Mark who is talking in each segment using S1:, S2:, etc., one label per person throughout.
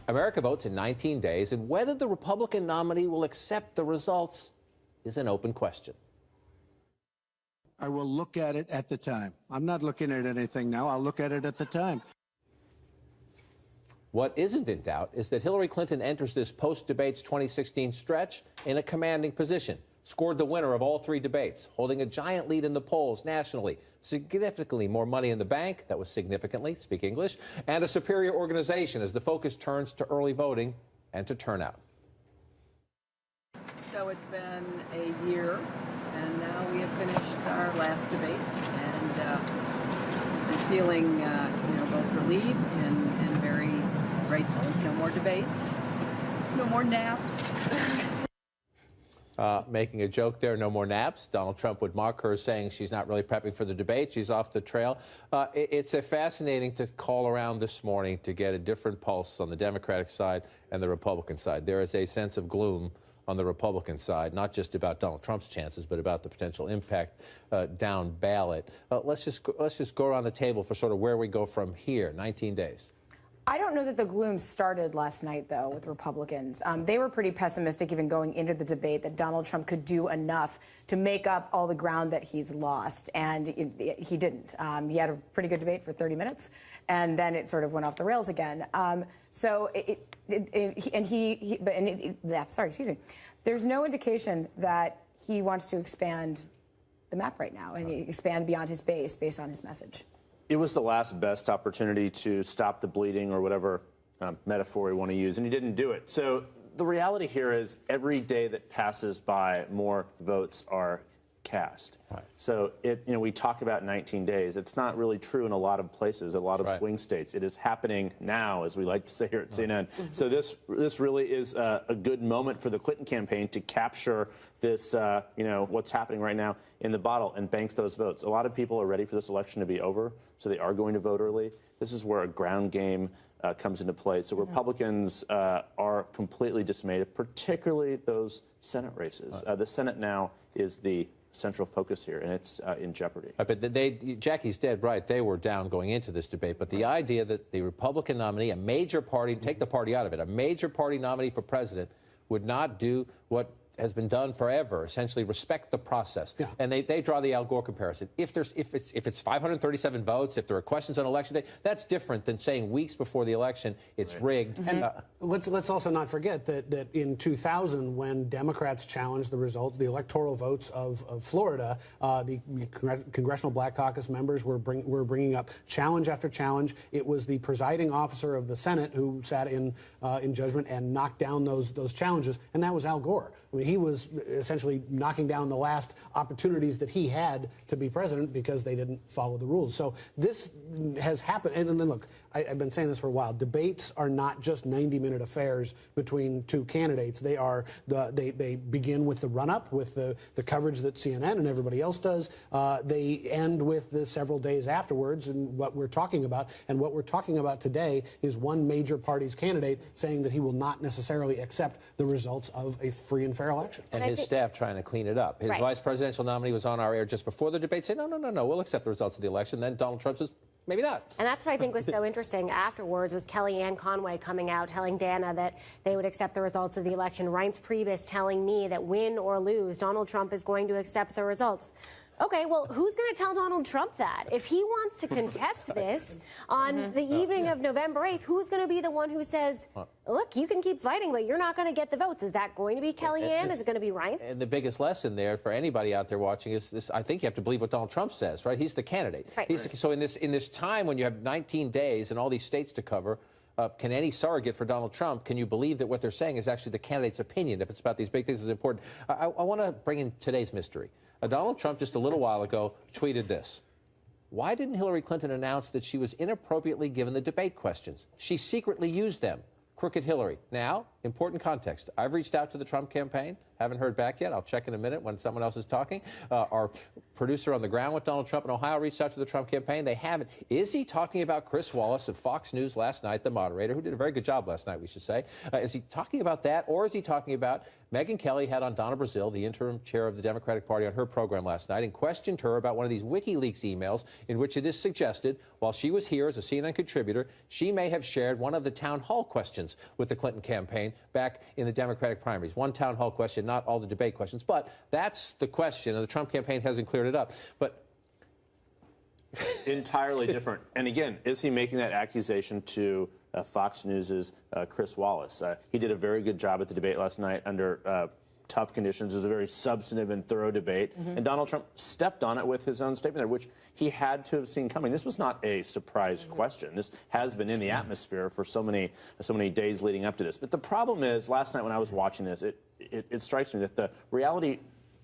S1: America votes in 19 days, and whether the Republican nominee will accept the results is an open question.
S2: I will look at it at the time. I'm not looking at anything now. I'll look at it at the time.
S1: What isn't in doubt is that Hillary Clinton enters this post-debates 2016 stretch in a commanding position, scored the winner of all 3 debates, holding a giant lead in the polls nationally, significantly more money in the bank, that was significantly, speak English, and a superior organization as the focus turns to early voting and to turnout.
S3: So it's been a year, and now we have finished our last debate, and I'm feeling, both relieved and very grateful. No more debates, no more naps.
S1: Making a joke there, no more naps. Donald Trump would mock her, saying she's not really prepping for the debate. She's off the trail. It's a fascinating to call around this morning to get a different pulse on the Democratic side and the Republican side. There is a sense of gloom on the Republican side, not just about Donald Trump's chances, but about the potential impact down ballot. Let's just go around the table for sort of where we go from here. 19 days.
S4: I don't know that the gloom started last night, though, with Republicans. They were pretty pessimistic even going into the debate that Donald Trump could do enough to make up all the ground that he's lost, and he didn't. He had a pretty good debate for 30 minutes, and then it sort of went off the rails again. There's no indication that he wants to expand the map right now and expand beyond his base based on his message.
S5: It was the last best opportunity to stop the bleeding, or whatever metaphor you want to use, and he didn't do it. So the reality here is every day that passes by, more votes are cast. Right. So we talk about 19 days. It's not really true in a lot of places, a lot of swing states. It is happening now, as we like to say here at CNN. So this really is a good moment for the Clinton campaign to capture this, what's happening right now in the bottle and banks those votes. A lot of people are ready for this election to be over, so they are going to vote early. This is where a ground game comes into play. So Republicans are completely dismayed, particularly those Senate races. The Senate now is the central focus here, and it's in jeopardy.
S1: But Jackie's dead right. They were down going into this debate. But the idea that the Republican nominee, a major party, take the party out of it, a major party nominee for president would not do what has been done forever, essentially respect the process. Yeah. And they draw the Al Gore comparison. If it's 537 votes, if there are questions on election day, that's different than saying weeks before the election it's rigged.
S6: And let's also not forget that in 2000, when Democrats challenged the results, the electoral votes of Florida, the Congressional Black Caucus members were bringing up challenge after challenge. It was the presiding officer of the Senate who sat in judgment and knocked down those challenges, and that was Al Gore. I mean, he was essentially knocking down the last opportunities that he had to be president because they didn't follow the rules. So this has happened. And then look, I've been saying this for a while. Debates are not just 90-minute affairs between two candidates. They begin with the run-up, with the coverage that CNN and everybody else does. They end with the several days afterwards and what we're talking about. And what we're talking about today is one major party's candidate saying that he will not necessarily accept the results of a free and fair election.
S1: And his staff trying to clean it up. His vice presidential nominee was on our air just before the debate saying, no, we'll accept the results of the election. Then Donald Trump says, maybe not.
S7: And that's what I think was so interesting afterwards was Kellyanne Conway coming out telling Dana that they would accept the results of the election. Reince Priebus telling me that win or lose, Donald Trump is going to accept the results. Okay, well, who's going to tell Donald Trump that? If he wants to contest this on the evening of November 8th, who's going to be the one who says, look, you can keep fighting, but you're not going to get the votes? Is that going to be Kellyanne? Is it going to be Reince?
S1: And the biggest lesson there for anybody out there watching is this: I think you have to believe what Donald Trump says, right? He's the candidate. Right. So in this time when you have 19 days and all these states to cover, can any surrogate for Donald Trump, can you believe that what they're saying is actually the candidate's opinion? If it's about these big things, it's important. I want to bring in today's mystery. Donald Trump just a little while ago tweeted this. Why didn't Hillary Clinton announce that she was inappropriately given the debate questions? She secretly used them. Crooked Hillary. Now, important context. I've reached out to the Trump campaign. Haven't heard back yet. I'll check in a minute when someone else is talking. Our producer on the ground with Donald Trump in Ohio reached out to the Trump campaign. They haven't. Is he talking about Chris Wallace of Fox News last night, the moderator, who did a very good job last night, we should say? Is he talking about that, or is he talking about Megyn Kelly had on Donna Brazile, the interim chair of the Democratic Party, on her program last night and questioned her about one of these WikiLeaks emails in which it is suggested, while she was here as a CNN contributor, she may have shared one of the town hall questions questions with the Clinton campaign back in the Democratic primaries. One town hall question, not all the debate questions. But that's the question, and the Trump campaign hasn't cleared it up. But
S5: entirely different. And again, is he making that accusation to Fox News's Chris Wallace? He did a very good job at the debate last night under tough conditions. It was a very substantive and thorough debate. And Donald Trump stepped on it with his own statement there, which he had to have seen coming. This was not a surprise question. This has been in the atmosphere for so many days leading up to this. But the problem is, last night when I was watching this, it strikes me that the reality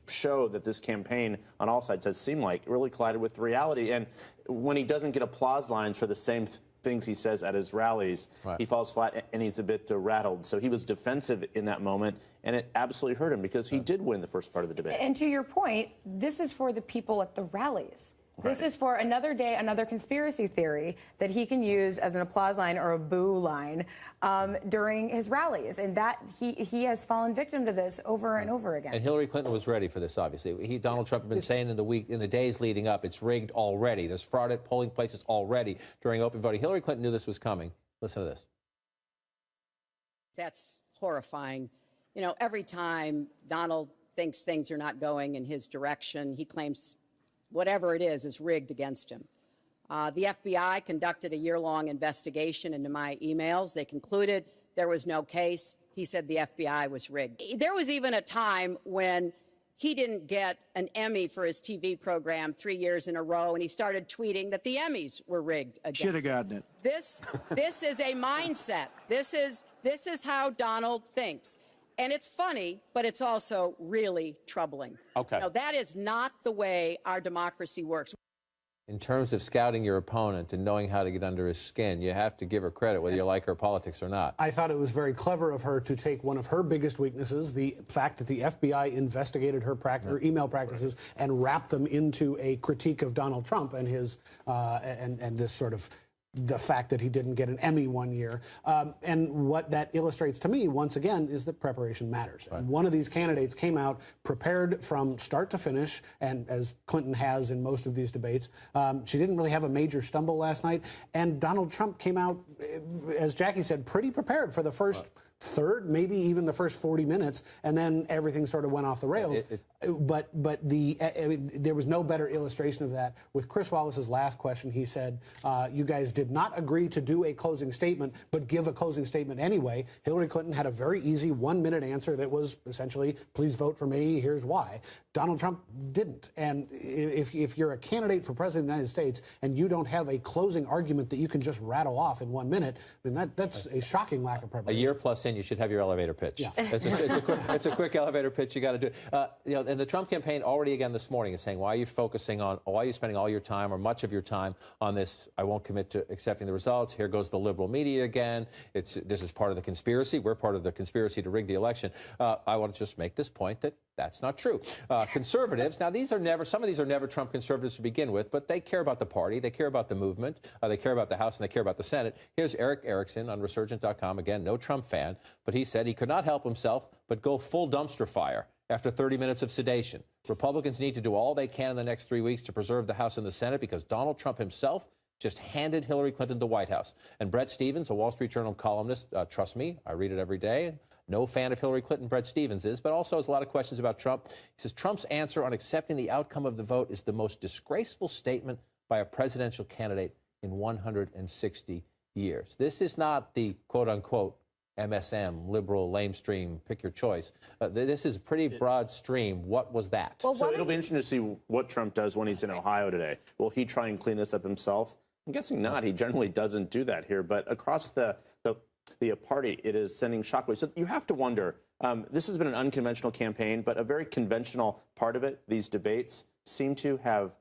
S5: show that this campaign on all sides has seemed like really collided with reality. And when he doesn't get applause lines for the same things he says at his rallies, he falls flat and he's a bit rattled. So he was defensive in that moment, and it absolutely hurt him because he did win the first part of the debate.
S4: And to your point, this is for the people at the rallies. This is for another day, another conspiracy theory that he can use as an applause line or a boo line during his rallies. And that he has fallen victim to this over and over again.
S1: And Hillary Clinton was ready for this, obviously. Donald Trump had been saying in the days leading up, it's rigged already. There's fraud at polling places already during open voting. Hillary Clinton knew this was coming. Listen to this.
S3: That's horrifying. You know, every time Donald thinks things are not going in his direction, he claims whatever it is rigged against him. The FBI conducted a year-long investigation into my emails. They concluded there was no case. He said the FBI was rigged. There was even a time when he didn't get an Emmy for his TV program 3 years in a row, and he started tweeting that the Emmys were rigged against him.
S2: Should have gotten it.
S3: This is a mindset. This is how Donald thinks. And it's funny, but it's also really troubling.
S1: Okay.
S3: You know, that is not the way our democracy works.
S1: In terms of scouting your opponent and knowing how to get under his skin, you have to give her credit, whether you like her politics or not.
S6: I thought it was very clever of her to take one of her biggest weaknesses, the fact that the FBI investigated her email practices, and wrap them into a critique of Donald Trump and his and this sort of the fact that he didn't get an Emmy one year. And what that illustrates to me, once again, is that preparation matters. Right. One of these candidates came out prepared from start to finish, and as Clinton has in most of these debates, she didn't really have a major stumble last night. And Donald Trump came out, as Jackie said, pretty prepared for the first third, maybe even the first 40 minutes, and then everything sort of went off the rails. But there was no better illustration of that. With Chris Wallace's last question, he said, you guys did not agree to do a closing statement, but give a closing statement anyway. Hillary Clinton had a very easy 1-minute answer that was essentially, please vote for me, here's why. Donald Trump didn't. And if you're a candidate for president of the United States and you don't have a closing argument that you can just rattle off in 1 minute, I mean, that's a shocking lack of preparation.
S1: A year plus in, you should have your elevator pitch. Yeah. It's a quick elevator pitch you got to do. You know, and the Trump campaign already again this morning is saying, why are you spending all your time or much of your time on this? I won't commit to accepting the results. Here goes the liberal media again. This is part of the conspiracy. We're part of the conspiracy to rig the election. I want to just make this point that that's not true. Conservatives, now some of these are never Trump conservatives to begin with, but they care about the party, they care about the movement, they care about the House, and they care about the Senate. Here's Eric Erickson on Resurgent.com, again, no Trump fan, but he said he could not help himself but go full dumpster fire after 30 minutes of sedation. Republicans need to do all they can in the next 3 weeks to preserve the House and the Senate because Donald Trump himself just handed Hillary Clinton the White House. And Bret Stephens, a Wall Street Journal columnist, trust me, I read it every day. No fan of Hillary Clinton, Bret Stephens is, but also has a lot of questions about Trump. He says Trump's answer on accepting the outcome of the vote is the most disgraceful statement by a presidential candidate in 160 years. This is not the quote-unquote MSM, liberal, lamestream, pick your choice. This is a pretty broad stream. What was that?
S5: Well, so it'll be interesting to see what Trump does when he's in Ohio today. Will he try and clean this up himself? I'm guessing not. He generally doesn't do that here. But across the party, it is sending shockwaves. So you have to wonder, this has been an unconventional campaign, but a very conventional part of it, these debates, seem to have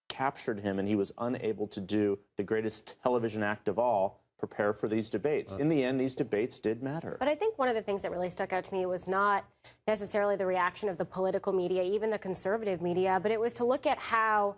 S5: captured him, and he was unable to do the greatest television act of all, prepare for these debates. In the end, these debates did matter.
S7: But I think one of the things that really stuck out to me was not necessarily the reaction of the political media, even the conservative media, but it was to look at how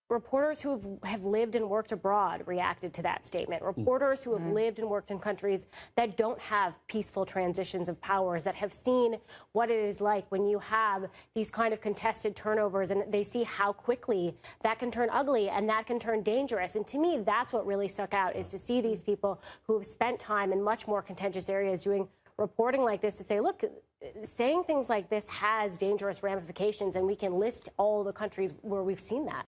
S7: Reporters who have lived and worked abroad reacted to that statement. Reporters who have lived and worked in countries that don't have peaceful transitions of powers, that have seen what it is like when you have these kind of contested turnovers, and they see how quickly that can turn ugly and that can turn dangerous. And to me, that's what really stuck out, is to see these people who have spent time in much more contentious areas doing reporting like this, to say, look, saying things like this has dangerous ramifications, and we can list all the countries where we've seen that.